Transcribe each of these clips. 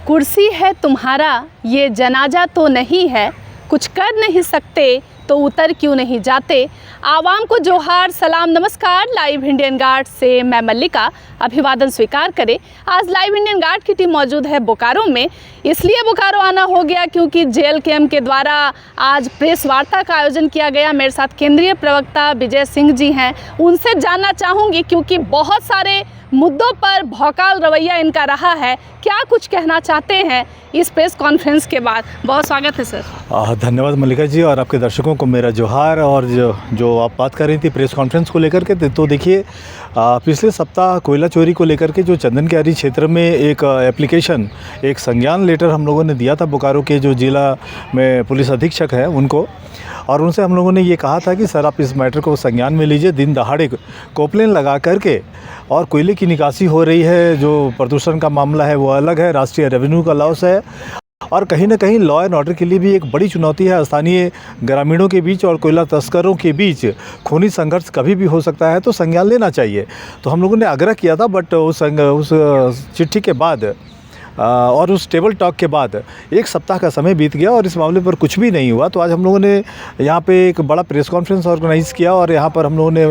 कुर्सी है तुम्हारा ये जनाजा तो नहीं है, कुछ कर नहीं सकते तो उतर क्यों नहीं जाते। आवाम को जोहार, सलाम, नमस्कार। लाइव इंडियन गार्ड से मैं मल्लिका, अभिवादन स्वीकार करें। आज लाइव इंडियन गार्ड की टीम मौजूद है बोकारो में। इसलिए बोकारो आना हो गया क्योंकि जेएलकेएम के द्वारा आज प्रेस वार्ता का आयोजन किया गया। मेरे साथ केंद्रीय प्रवक्ता विजय सिंह जी हैं, उनसे जानना चाहूँगी क्योंकि बहुत सारे मुद्दों पर भौकाल रवैया इनका रहा है। क्या कुछ कहना चाहते हैं इस प्रेस कॉन्फ्रेंस के बाद? बहुत स्वागत है सर। धन्यवाद मल्लिका जी, और आपके दर्शकों को मेरा जोहार। और जो आप बात कर रही थी प्रेस कॉन्फ्रेंस को लेकर के, तो देखिए पिछले सप्ताह कोयला चोरी को लेकर के जो चंदन क्यारी क्षेत्र में एक एप्लीकेशन, एक संज्ञान लेटर हम लोगों ने दिया था बोकारो के जो जिला में पुलिस अधीक्षक हैं उनको, और उनसे हम लोगों ने ये कहा था कि सर आप इस मैटर को संज्ञान में लीजिए। दिन दहाड़े कोपलेन लगा करके और कोयले की निकासी हो रही है, जो प्रदूषण का मामला है वो अलग है, राष्ट्रीय रेवेन्यू का लॉस है, और कहीं ना कहीं लॉ एंड ऑर्डर के लिए भी एक बड़ी चुनौती है। स्थानीय ग्रामीणों के बीच और कोयला तस्करों के बीच खूनी संघर्ष कभी भी हो सकता है, तो संज्ञान लेना चाहिए। तो हम लोगों ने आग्रह किया था, बट उस चिट्ठी के बाद और उस टेबल टॉक के बाद एक सप्ताह का समय बीत गया और इस मामले पर कुछ भी नहीं हुआ। तो आज हम लोगों ने यहाँ पे एक बड़ा प्रेस कॉन्फ्रेंस ऑर्गेनाइज़ किया और यहाँ पर हम लोगों ने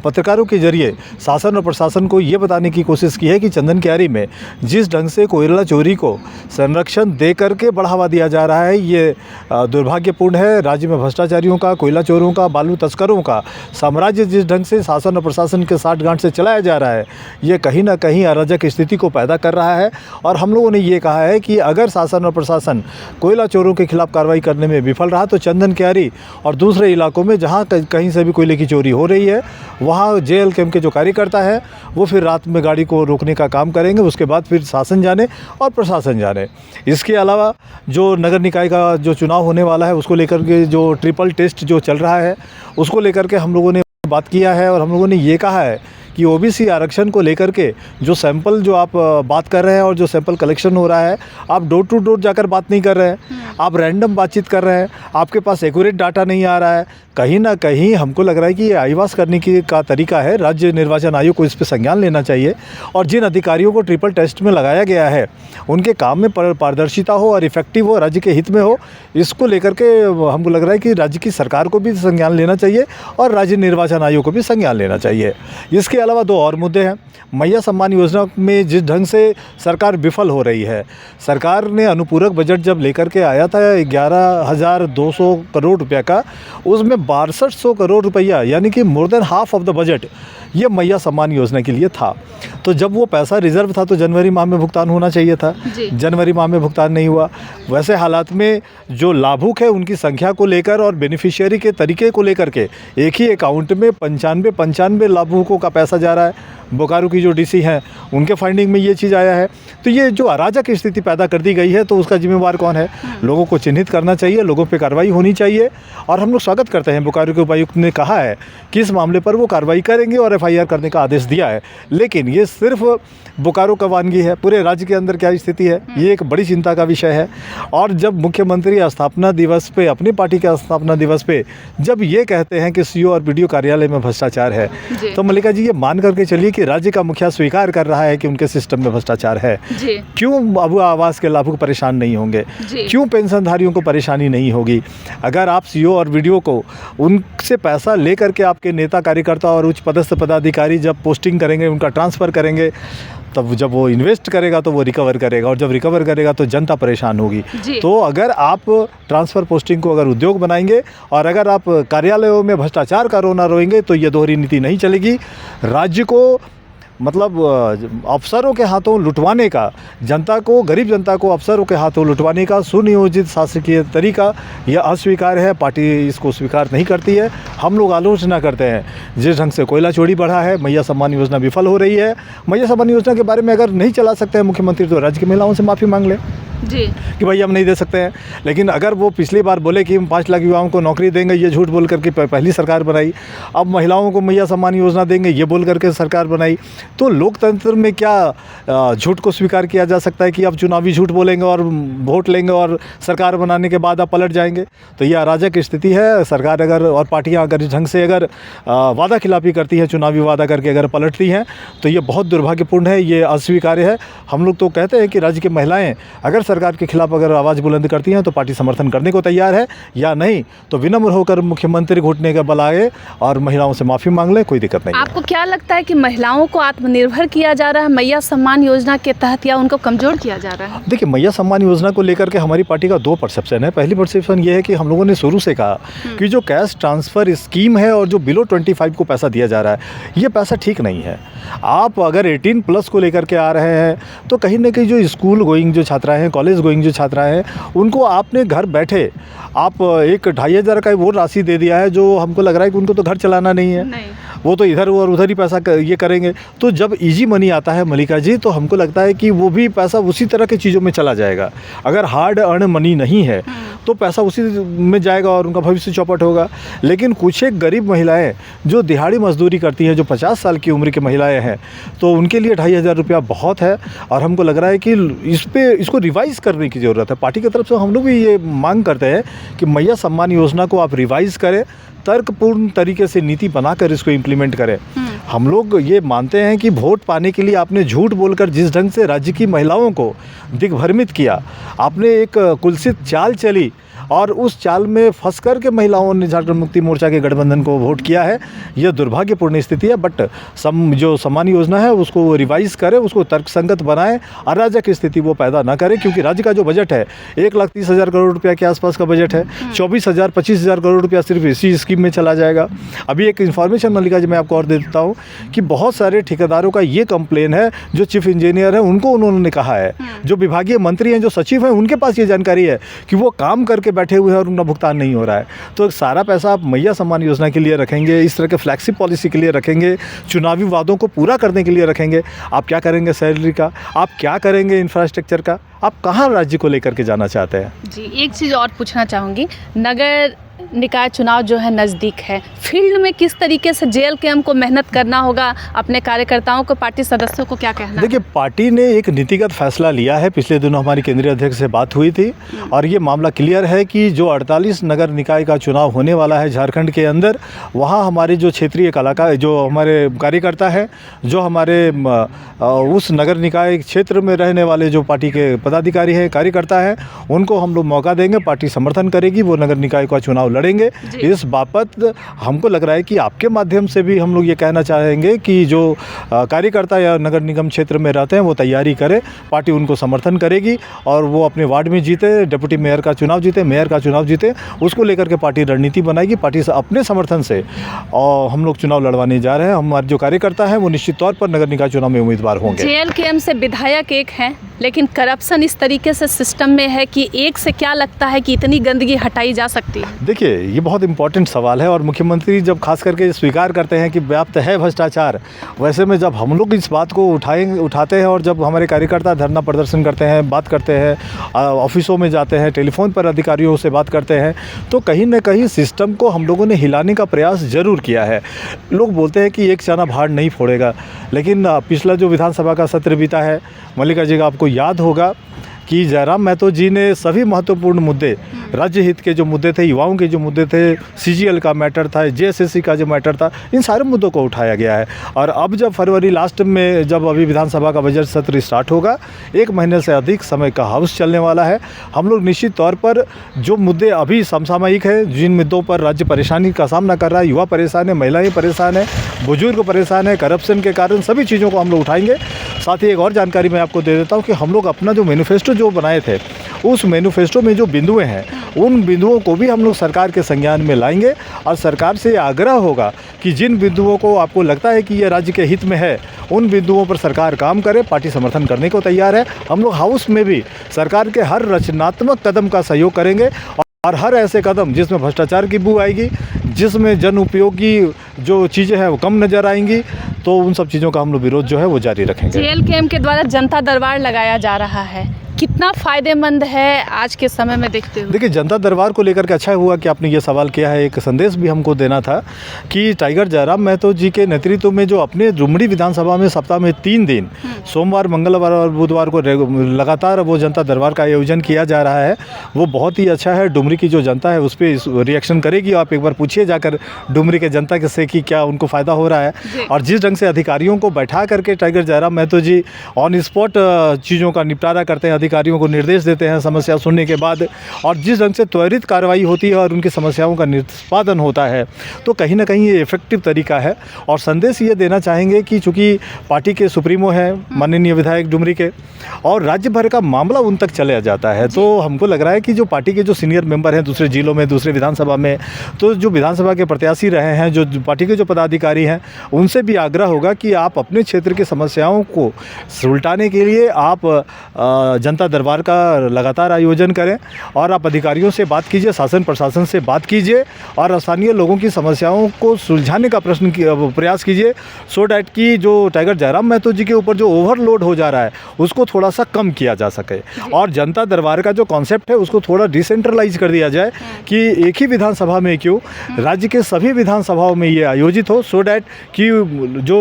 पत्रकारों के जरिए शासन और प्रशासन को ये बताने की कोशिश की है कि चंदन क्यारी में जिस ढंग से कोयला चोरी को संरक्षण दे करके बढ़ावा दिया जा रहा है, ये दुर्भाग्यपूर्ण है। राज्य में भ्रष्टाचारियों का, कोयला चोरों का, बालू तस्करों का साम्राज्य जिस ढंग से शासन और प्रशासन के साठगांठ से चलाया जा रहा है, ये कहीं ना कहीं अराजक स्थिति को पैदा कर रहा है। और हम लोगों ने ये कहा है कि अगर शासन और प्रशासन कोयला चोरों के खिलाफ कार्रवाई करने में विफल रहा तो चंदन क्यारी और दूसरे इलाकों में जहां कहीं से भी कोयले की चोरी हो रही है, वहां जेएलकेएम के जो कार्यकर्ता है वो फिर रात में गाड़ी को रोकने का काम करेंगे। उसके बाद फिर शासन जाने और प्रशासन जाने। इसके अलावा जो नगर निकाय का जो चुनाव होने वाला है उसको लेकर के जो ट्रिपल टेस्ट जो चल रहा है उसको लेकर के हम लोगों ने बात किया है, और हम लोगों ने ये कहा है कि ओबीसी आरक्षण को लेकर के जो सैंपल जो आप बात कर रहे हैं और जो सैंपल कलेक्शन हो रहा है, आप डोर टू डोर जाकर बात नहीं कर रहे हैं, आप रैंडम बातचीत कर रहे हैं, आपके पास एक्यूरेट डाटा नहीं आ रहा है। कहीं ना कहीं हमको लग रहा है कि ये आईवास करने की का तरीका है। राज्य निर्वाचन आयोग को इस पर संज्ञान लेना चाहिए और जिन अधिकारियों को ट्रिपल टेस्ट में लगाया गया है उनके काम में पारदर्शिता हो और इफेक्टिव हो, राज्य के हित में हो, इसको लेकर के हमको लग रहा है कि राज्य की सरकार को भी संज्ञान लेना चाहिए और राज्य निर्वाचन आयोग को भी संज्ञान लेना चाहिए। इसके अलावा दो और मुद्दे हैं। मैया सम्मान योजना में जिस ढंग से सरकार विफल हो रही है, सरकार ने अनुपूरक बजट जब लेकर के आया था 11,200 करोड़ रुपये का, उसमें 6200 करोड़ रुपया यानी कि more than half of the budget ये मैया सम्मान योजना के लिए था। तो जब वो पैसा रिजर्व था तो जनवरी माह में भुगतान होना चाहिए था, जनवरी माह में भुगतान नहीं हुआ। वैसे हालात में जो लाभुक है उनकी संख्या को लेकर और बेनिफिशियरी के तरीके को लेकर के एक ही अकाउंट में 95 लाभुकों का पैसा जा रहा है। बोकारो की जो डीसी हैं उनके फाइंडिंग में ये चीज़ आया है। तो ये जो अराजक स्थिति पैदा कर दी गई है तो उसका जिम्मेवार कौन है? लोगों को चिन्हित करना चाहिए, लोगों पे कार्रवाई होनी चाहिए। और हम लोग स्वागत करते हैं, बोकारो के उपायुक्त ने कहा है कि इस मामले पर वो कार्रवाई करेंगे और एफआईआर करने का आदेश दिया है। लेकिन ये सिर्फ बोकारो का वानगी है, पूरे राज्य के अंदर क्या स्थिति है ये एक बड़ी चिंता का विषय है। और जब मुख्यमंत्री स्थापना दिवस पे, अपनी पार्टी के स्थापना दिवस पे जब ये कहते हैं कि सीओ और बीडीओ कार्यालय में भ्रष्टाचार है, तो मल्लिका जी ये मान करके चलिए कि राज्य का मुखिया स्वीकार कर रहा है कि उनके सिस्टम में भ्रष्टाचार है। क्यों अब आवास के लाभुक परेशान नहीं होंगे? क्यों पेंशनधारियों को परेशानी नहीं होगी? अगर आप सीओ और बीडीओ को उनसे पैसा ले करके आपके नेता कार्यकर्ता और उच्च पदस्थ पदाधिकारी जब पोस्टिंग करेंगे, उनका ट्रांसफ़र करेंगे, तब जब वो इन्वेस्ट करेगा तो वो रिकवर करेगा, और जब रिकवर करेगा तो जनता परेशान होगी। तो अगर आप ट्रांसफ़र पोस्टिंग को अगर उद्योग बनाएंगे और अगर आप कार्यालयों में भ्रष्टाचार का रोना रोएंगे तो ये दोहरी नीति नहीं चलेगी। राज्य को मतलब अफसरों के हाथों लुटवाने का, जनता को, गरीब जनता को अफसरों के हाथों लुटवाने का सुनियोजित शासकीय तरीका यह अस्वीकार है। पार्टी इसको स्वीकार नहीं करती है। हम लोग आलोचना करते हैं जिस ढंग से कोयला चोरी बढ़ा है, मैया सम्मान योजना विफल हो रही है। मैया सम्मान योजना के बारे में अगर नहीं चला सकते हैं मुख्यमंत्री तो राज्य की महिलाओं से माफ़ी मांग लें। जी। कि भाई हम नहीं दे सकते हैं। लेकिन अगर वो पिछली बार बोले कि हम 5 लाख युवाओं को नौकरी देंगे, ये झूठ बोल करके पहली सरकार बनाई। अब महिलाओं को मैया सम्मान योजना देंगे, ये बोल करके सरकार बनाई। तो लोकतंत्र में क्या झूठ को स्वीकार किया जा सकता है कि अब चुनावी झूठ बोलेंगे और वोट लेंगे और सरकार बनाने के बाद आप पलट जाएंगे? तो ये अराजक स्थिति है। सरकार अगर और पार्टियां अगर इस ढंग से अगर वादा खिलाफी करती है, चुनावी वादा करके अगर पलटती हैं, तो ये बहुत दुर्भाग्यपूर्ण है, ये अस्वीकार्य है। हम लोग तो कहते हैं कि राज्य की महिलाएं अगर सरकार के खिलाफ अगर आवाज़ बुलंद करती हैं तो पार्टी समर्थन करने को तैयार है, या नहीं तो विनम्र होकर मुख्यमंत्री घुटने का बल आए और महिलाओं से माफ़ी मांग ले, कोई दिक्कत नहीं है। आपको क्या लगता है कि महिलाओं को आत्मनिर्भर किया जा रहा है मैया सम्मान योजना के तहत, या उनको कमज़ोर किया जा रहा है? देखिए, मैया सम्मान योजना को लेकर के हमारी पार्टी का 2 परसेप्शन है। पहली परसेप्शन ये है कि हम लोगों ने शुरू से कहा कि जो कैश ट्रांसफ़र स्कीम है और जो बिलो 25 को पैसा दिया जा रहा है, ये पैसा ठीक नहीं है। आप अगर 18+ को लेकर के आ रहे हैं तो कहीं ना कहीं जो स्कूल गोइंग जो छात्राएं हैं, कॉलेज गोइंग जो छात्राएं हैं, उनको आपने घर बैठे आप 1-2,500 का वो राशि दे दिया है, जो हमको लग रहा है कि उनको तो घर चलाना नहीं है। नहीं। वो तो इधर और उधर ही पैसा ये करेंगे। तो जब इजी मनी आता है मल्लिका जी, तो हमको लगता है कि वो भी पैसा उसी तरह की चीज़ों में चला जाएगा। अगर हार्ड अर्न मनी नहीं है तो पैसा उसी में जाएगा और उनका भविष्य चौपट होगा। लेकिन कुछ एक गरीब महिलाएं जो दिहाड़ी मजदूरी करती हैं, जो 50 साल की उम्र की महिलाएं हैं, तो उनके लिए 2,500 रुपया बहुत है। और हमको लग रहा है कि इसको रिवाइज़ करने की ज़रूरत है। पार्टी की तरफ से हम लोग भी ये मांग करते हैं कि मैया सम्मान योजना को आप रिवाइज़ करें, तर्कपूर्ण तरीके से नीति बनाकर इसको इम्प्लीमेंट करें। हम लोग ये मानते हैं कि वोट पाने के लिए आपने झूठ बोलकर जिस ढंग से राज्य की महिलाओं को दिग्भ्रमित किया, आपने एक कुत्सित चाल चली और उस चाल में फंस कर के महिलाओं ने झारखंड मुक्ति मोर्चा के गठबंधन को वोट किया है। यह दुर्भाग्यपूर्ण स्थिति है। बट जो सम्मान योजना है उसको रिवाइज़ करें, उसको तर्कसंगत बनाएं, अराजक स्थिति वो पैदा ना करें। क्योंकि राज्य का जो बजट है 1,30,000 करोड़ रुपया के आसपास का बजट है। 24,000-25,000 करोड़ रुपया सिर्फ इसी स्कीम में चला जाएगा। अभी एक इन्फॉर्मेशन मल्लिका जी मैं आपको और दे देता हूँ कि बहुत सारे ठेकेदारों का ये कंप्लेन है, जो चीफ इंजीनियर है उनको उन्होंने कहा है, जो विभागीय मंत्री हैं, जो सचिव हैं, उनके पास ये जानकारी है कि वो काम करके बैठे हुए हैं और उनका भुगतान नहीं हो रहा है। तो सारा पैसा आप मैया सम्मान योजना के लिए रखेंगे, इस तरह के फ्लैगशिप पॉलिसी के लिए रखेंगे, चुनावी वादों को पूरा करने के लिए रखेंगे। आप क्या करेंगे सैलरी का? आप क्या करेंगे इंफ्रास्ट्रक्चर का? आप कहाँ राज्य को लेकर के जाना चाहते हैं? जी, एक चीज़ और पूछना चाहूँगी, नगर निकाय चुनाव जो है नज़दीक है, फील्ड में किस तरीके से JLKM को मेहनत करना होगा? अपने कार्यकर्ताओं को, पार्टी सदस्यों को क्या कहना? देखिए, पार्टी ने एक नीतिगत फैसला लिया है। पिछले दिनों हमारी केंद्रीय अध्यक्ष से बात हुई थी और ये मामला क्लियर है कि जो 48 नगर निकाय का चुनाव होने वाला है झारखंड के अंदर, वहाँ हमारे जो क्षेत्रीय कलाकार, जो हमारे कार्यकर्ता हैं, जो हमारे उस नगर निकाय क्षेत्र में रहने वाले जो पार्टी के पदाधिकारी हैं, कार्यकर्ता हैं, उनको हम लोग मौका देंगे। पार्टी समर्थन करेगी, वो नगर निकाय का चुनाव लड़ेंगे। इस बाबत हमको लग रहा है कि आपके माध्यम से भी हम लोग ये कहना चाहेंगे कि जो कार्यकर्ता या नगर निगम क्षेत्र में रहते हैं वो तैयारी करें, पार्टी उनको समर्थन करेगी और वो अपने वार्ड में जीते, डिप्टी मेयर का चुनाव जीते, मेयर का चुनाव जीते, उसको लेकर के पार्टी रणनीति बनाएगी। पार्टी से अपने समर्थन से और हम लोग चुनाव लड़वाने जा रहे हैं। हमारे जो कार्यकर्ता हैं वो निश्चित तौर पर नगर निकाय चुनाव में उम्मीदवार होंगे। JLKM से विधायक एक हैं, लेकिन करप्शन इस तरीके से सिस्टम में है कि एक से क्या लगता है कि इतनी गंदगी हटाई जा सकती है? देखिए, ये बहुत इंपॉर्टेंट सवाल है और मुख्यमंत्री जब खास करके स्वीकार करते हैं कि व्याप्त है भ्रष्टाचार, वैसे में जब हम लोग इस बात को उठाते हैं और जब हमारे कार्यकर्ता धरना प्रदर्शन करते हैं, बात करते हैं, ऑफिसों में जाते हैं, टेलीफोन पर अधिकारियों से बात करते हैं, तो कहीं ना कहीं सिस्टम को हम लोगों ने हिलाने का प्रयास ज़रूर किया है। लोग बोलते हैं कि एक चना भाड़ नहीं फोड़ेगा, लेकिन पिछला जो विधानसभा का सत्र बीता है मल्लिका जी, आपको याद होगा कि जयराम महतो जी ने सभी महत्वपूर्ण मुद्दे, राज्य हित के जो मुद्दे थे, युवाओं के जो मुद्दे थे, CGL का मैटर था, JSSC का जो मैटर था, इन सारे मुद्दों को उठाया गया है। और अब जब फरवरी लास्ट में जब अभी विधानसभा का बजट सत्र स्टार्ट होगा, 1 महीने से अधिक समय का हाउस चलने वाला है। हम लोग निश्चित तौर पर जो मुद्दे अभी समसामयिक है, जिन मुद्दों पर राज्य परेशानी का सामना कर रहा है, युवा परेशान है, महिलाएँ परेशान है, बुजुर्ग परेशान है, करप्शन के कारण, सभी चीज़ों को हम लोग उठाएंगे। साथ ही एक और जानकारी मैं आपको दे देता हूँ कि हम लोग अपना जो मैनिफेस्टो जो बनाए थे, उस मैनिफेस्टो में जो बिंदुएं हैं, उन बिंदुओं को भी हम लोग सरकार के संज्ञान में लाएंगे और सरकार से आग्रह होगा कि जिन बिंदुओं को आपको लगता है कि ये राज्य के हित में है, उन बिंदुओं पर सरकार काम करे। पार्टी समर्थन करने को तैयार है। हम लोग हाउस में भी सरकार के हर रचनात्मक कदम का सहयोग करेंगे और हर ऐसे कदम जिसमें भ्रष्टाचार की बू आएगी, जिसमें जन उपयोगी जो चीज़ें हैं वो कम नज़र आएंगी, तो उन सब चीज़ों का हम लोग विरोध जो है वो जारी रखेंगे। JLKM के द्वारा जनता दरबार लगाया जा रहा है, कितना फ़ायदेमंद है आज के समय में देखते हुए? देखिए, जनता दरबार को लेकर के अच्छा हुआ कि आपने ये सवाल किया है। एक संदेश भी हमको देना था कि टाइगर जयराम महतो जी के नेतृत्व में जो अपने डुमरी विधानसभा में सप्ताह में 3 दिन सोमवार, मंगलवार और बुधवार को लगातार वो जनता दरबार का आयोजन किया जा रहा है, वो बहुत ही अच्छा है। डुमरी की जो जनता है उस पर रिएक्शन करेगी। आप एक बार पूछिए जाकर डुमरी के जनता से कि क्या उनको फ़ायदा हो रहा है। और जिस ढंग से अधिकारियों को बैठा करके tiger Jairam Mahto ji on spot चीज़ों का निपटारा करते हैं, अधिकारियों को निर्देश देते हैं समस्या सुनने के बाद, और जिस ढंग से त्वरित कार्रवाई होती है और उनकी समस्याओं का निष्पादन होता है, तो कहीं ना कहीं ये इफेक्टिव तरीका है। और संदेश ये देना चाहेंगे कि चूँकि पार्टी के सुप्रीमो हैं माननीय विधायक डुमरी के, और राज्य भर का मामला उन तक चले जाता है, तो हमको लग रहा है कि जो पार्टी के जो सीनियर मेंबर हैं दूसरे जिलों में, दूसरे विधानसभा में, तो जो विधानसभा के प्रत्याशी रहे हैं, जो पार्टी के जो पदाधिकारी हैं, उनसे भी आग्रह होगा कि आप अपने क्षेत्र की समस्याओं को सुलझाने के लिए आप जनता दरबार का लगातार आयोजन करें, और आप अधिकारियों से बात कीजिए, शासन प्रशासन से बात कीजिए, और स्थानीय लोगों की समस्याओं को सुलझाने का प्रयास कीजिए, सो डैट कि जो टाइगर जयराम महतो जी के ऊपर जो ओवरलोड हो जा रहा है उसको थोड़ा सा कम किया जा सके, और जनता दरबार का जो कॉन्सेप्ट है उसको थोड़ा डिसेंट्रलाइज कर दिया जाए कि एक ही विधानसभा में क्यों, राज्य के सभी विधानसभाओं में ये आयोजित हो, सो डैट कि जो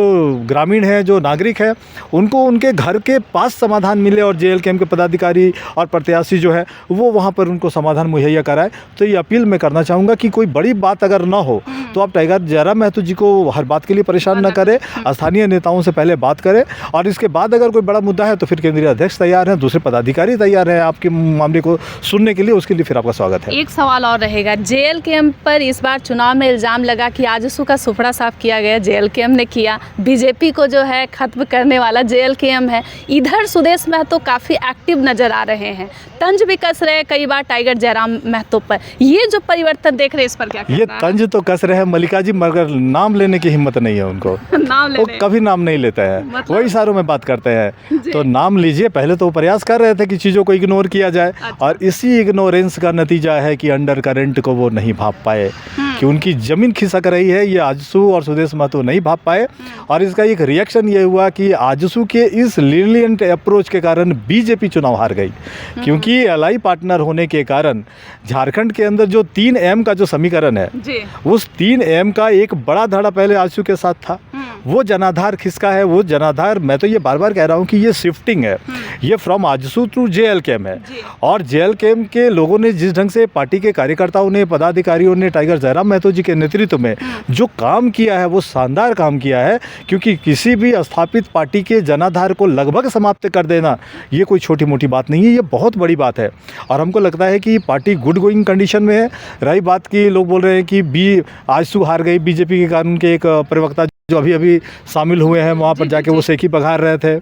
ग्रामीण है, जो नागरिक है, उनको उनके घर के पास समाधान मिले, और JLKM के पदाधिकारी और प्रत्याशी जो है वो वहाँ पर उनको समाधान मुहैया कराए। तो ये अपील मैं करना चाहूँगा कि कोई बड़ी बात अगर ना हो तो आप टाइगर जयराम महतो जी को हर बात के लिए परेशान ना करें, स्थानीय नेताओं से पहले बात करें, और इसके बाद अगर कोई बड़ा मुद्दा है तो फिर केंद्रीय अध्यक्ष तैयार हैं, दूसरे पदाधिकारी तैयार हैं आपके मामले को सुनने के लिए, उसके लिए फिर आपका स्वागत है। एक सवाल और रहेगा, JLKM पर इस बार चुनाव में इल्ज़ाम लगा कि आजसू का सुपड़ा साफ किया गया, JLKM ने किया, बीजेपी को जो है खत्म करने वाला JLKM है। इधर सुदेश महतो काफ़ी एक्टिव नज़र आ रहे हैं, तंज भी कस रहे कई बार टाइगर जयराम महतो पर। ये जो परिवर्तन देख रहे हैं इस पर क्या कहना है? ये तंज तो कस रहे हैं मल्लिका जी, मगर नाम लेने की हिम्मत नहीं है उनको। नाम वो लेने कभी नाम नहीं लेते हैं, मतलब? वो इशारों में बात करते हैं। तो नाम लीजिए। पहले तो वो प्रयास कर रहे थे कि चीज़ों को इग्नोर किया जाए, और इसी इग्नोरेंस का नतीजा है कि अंडर करंट को वो नहीं भाप पाए, कि उनकी ज़मीन खिसक रही है, ये आजसू और सुदेश महतो नहीं भाप पाए। और इसका एक रिएक्शन ये हुआ कि आजसू के इस लीनियंट अप्रोच के कारण बीजेपी चुनाव हार गई, क्योंकि एलआई पार्टनर होने के कारण झारखंड के अंदर जो 3M का जो समीकरण है, उस 3M का एक बड़ा धड़ा पहले आजसू के साथ था, वो जनाधार खिसका है। वो जनाधार, मैं तो ये बार बार कह रहा हूँ कि ये शिफ्टिंग है, ये फ्रॉम आजसू टू JLKM है। और JLKM के लोगों ने जिस ढंग से पार्टी के कार्यकर्ताओं ने, पदाधिकारियों ने टाइगर जयराम महतो जी के नेतृत्व में जो काम किया है वो शानदार काम किया है, क्योंकि किसी भी स्थापित पार्टी के जनाधार को लगभग समाप्त कर देना ये कोई छोटी मोटी बात नहीं है, ये बहुत बड़ी बात है। और हमको लगता है कि पार्टी गुड गोइंग कंडीशन में है। रही बात की लोग बोल रहे हैं कि आजसू हार गई बीजेपी के कारण, के एक प्रवक्ता जो अभी शामिल हुए हैं वहाँ पर जाके वो सेखी पघार रहे थे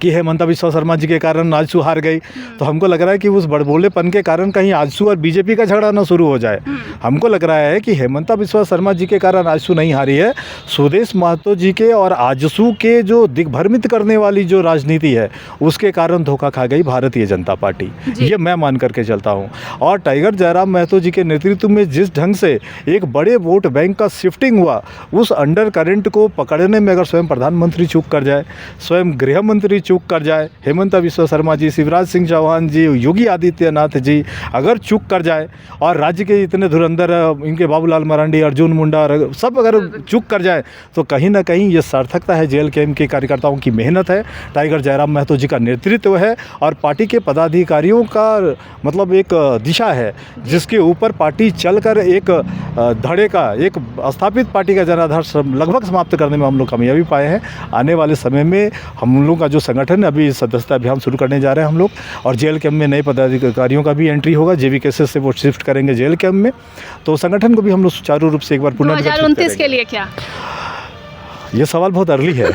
कि हेमंता बिस्वा शर्मा जी के कारण आजसू हार गई। तो हमको लग रहा है कि उस बड़बोलेपन के कारण कहीं आजसू और बीजेपी का झगड़ा ना शुरू हो जाए। हमको लग रहा है कि हेमंता बिस्वा शर्मा जी के कारण आजसू नहीं हारी है, सुदेश महतो जी के और आजसू के जो दिग्भ्रमित करने वाली जो राजनीति है उसके कारण धोखा खा गई भारतीय जनता पार्टी, ये मैं मान करके चलता हूँ। और टाइगर जयराम महतो जी के नेतृत्व में जिस ढंग से एक बड़े वोट बैंक का शिफ्टिंग हुआ, उस अंडर करंट को पकड़ने में अगर स्वयं प्रधानमंत्री चूक कर जाए, स्वयं गृह मंत्री चूक कर जाए, हेमंता बिस्वा शर्मा जी, शिवराज सिंह चौहान जी, योगी आदित्यनाथ जी अगर चूक कर जाए, और राज्य के इतने धुरंधर इनके बाबूलाल मरांडी, अर्जुन मुंडा सब अगर चूक कर जाए, तो कहीं ना कहीं ये सार्थकता है JLKM के कार्यकर्ताओं की मेहनत है, टाइगर जयराम महतो जी का नेतृत्व है, और पार्टी के पदाधिकारियों का मतलब एक दिशा है जिसके ऊपर पार्टी चलकर एक धड़े का, एक स्थापित पार्टी का जनाधार लगभग समाप्त करने में हम लोग कामयाबी पाए हैं। आने वाले समय में हम लोग का जो संगठन अभी सदस्यता अभियान शुरू करने जा रहे हैं हम लोग, और JLKM में नए पदाधिकारियों का भी एंट्री होगा, JVKS से वो शिफ्ट करेंगे JLKM में, तो संगठन को भी हम लोग सुचारू रूप से एक बार पुनर्गठित 2029 के लिए क्या? ये सवाल बहुत अर्ली है।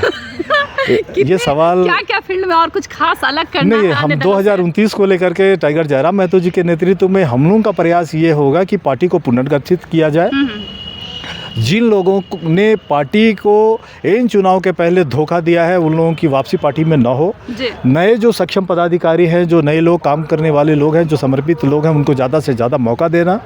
ये सवाल क्या फील्ड में और कुछ खास अलग करना नहीं, हम 2029 को लेकर के टाइगर जयराम महतो जी के नेतृत्व में हम लोगों का प्रयास ये होगा कि पार्टी को पुनर्गठित किया जाए, जिन लोगों ने पार्टी को इन चुनाव के पहले धोखा दिया है उन लोगों की वापसी पार्टी में न हो। जी। नए जो सक्षम पदाधिकारी हैं, जो नए लोग, काम करने वाले लोग हैं, जो समर्पित लोग हैं, उनको ज़्यादा से ज़्यादा मौका देना।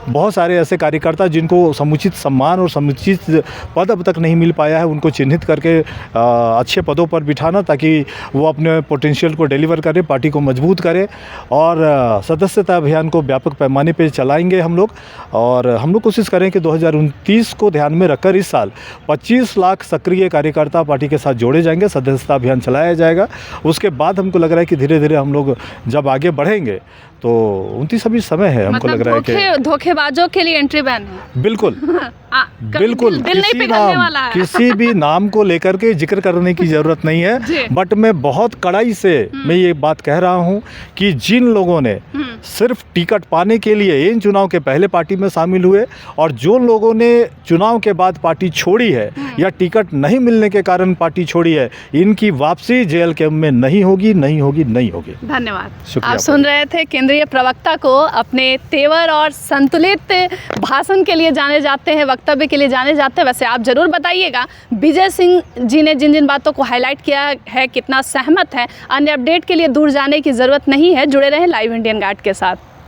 बहुत सारे ऐसे कार्यकर्ता जिनको समुचित सम्मान और समुचित पद अब तक नहीं मिल पाया है, उनको चिन्हित करके अच्छे पदों पर बिठाना, ताकि वो अपने पोटेंशियल को डिलीवर करें, पार्टी को मजबूत करें। और सदस्यता अभियान को व्यापक पैमाने पे चलाएंगे हम लोग। और हम लोग कोशिश करें कि 2029 को ध्यान में रखकर इस साल 25 लाख सक्रिय कार्यकर्ता पार्टी के साथ जोड़े जाएंगे, सदस्यता अभियान चलाया जाएगा। उसके बाद हमको लग रहा है कि धीरे धीरे हम लोग जब आगे बढ़ेंगे तो 29 अभी समय है, हमको लग रहा है कि धोखेबाजों के लिए एंट्री बैन है। बिल्कुल बिल्कुल, दिल नहीं पिघलने वाला है। किसी भी नाम को लेकर के जिक्र करने की ज़रूरत नहीं है। बट मैं बहुत कड़ाई से मैं ये बात कह रहा हूँ कि जिन लोगों ने सिर्फ टिकट पाने के लिए इन चुनाव के पहले पार्टी में शामिल हुए और जो लोगों ने चुनाव के बाद पार्टी छोड़ी है या टिकट नहीं मिलने के कारण पार्टी छोड़ी है, इनकी वापसी जेल कैंप में नहीं होगी, नहीं होगी, नहीं होगी। धन्यवाद। शुक्रिया। आप सुन रहे थे केंद्रीय प्रवक्ता को। अपने तेवर और संतुलित भाषण के लिए जाने जाते हैं, वक्तव्य के लिए जाने जाते हैं। वैसे आप ज़रूर बताइएगा विजय सिंह जी ने जिन जिन बातों को हाईलाइट किया है कितना सहमत है। अन्य अपडेट के लिए दूर जाने की ज़रूरत नहीं है, जुड़े रहें लाइव इंडियन गार्ड के साथ।